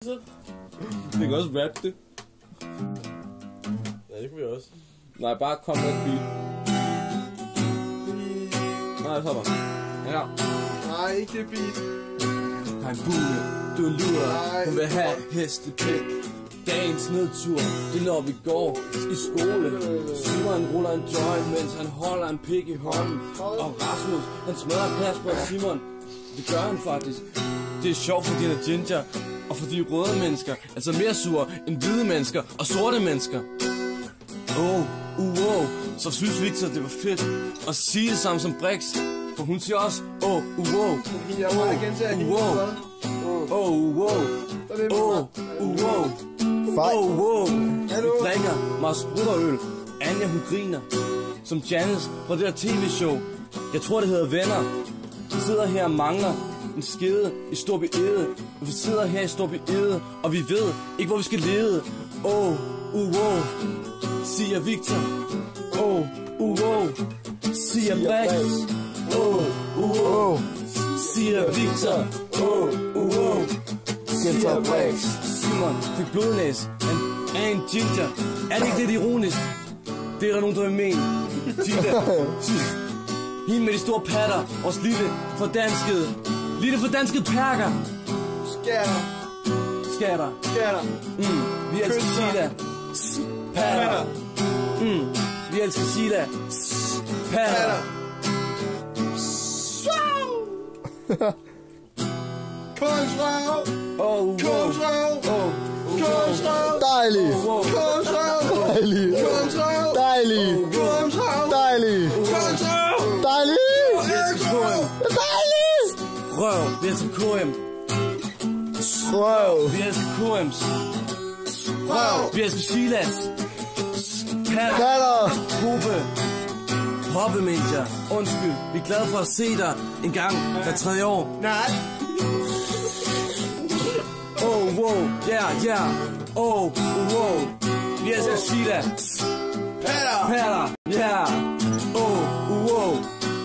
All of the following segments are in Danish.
Det kan også rap det. Ja, det kan vi også. Nej, bare kom med et beat. Nej, jeg hopper. Ja. Nej, ikke det beat. Hej Bune, du lurer. Hun vil have hestepik. Dagens nedtur, det er når vi går i skole. Simon ruller en joint, mens han holder en pik i hånden. Og Rasmus, han smadrer Kasper og Simon. Det gør han faktisk. Det er sjovt for dine ginger. Og for de røde mennesker, altså mere sure end hvide mennesker og sorte mennesker. Så synes Victor, det var fedt at sige det samme som Brix. For hun siger også, Vi drikker meget sprutterøl. Anja, hun griner som Janice fra det der tv-show. Jeg tror, det hedder Venner. Vi sidder her og mangler en skede i Storby Ede. Vi sidder her i Storby Ede, og vi ved ikke, hvor vi skal lede. Siger Victor. Siger Brix. Siger Victor. Siger Brix. Simon fik blodnæs af en ginger. Er det ikke lidt ironisk? Det er der nogen, der vil mene. Hende med de store patter. Vores lille fordanskede perker. Skatter. Vi elsker Sheila. Patter. Vi elsker Sheila. Patter. Kunstrøv. Dejlig. Røv, vi elsker KM. Vi elsker KM's. Røv, vi elsker Sheilas. Patter. Hoppemedier. Undskyld, vi er glade for at se dig en gang hver 3. år. Nej. Vi elsker Sheila. Patter.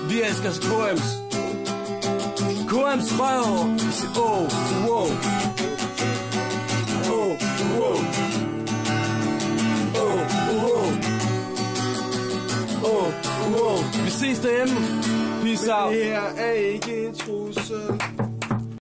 Vi elsker KM's. KM's røv. Vi ses derhjemme. Peace out. Det her er ikke en trussel.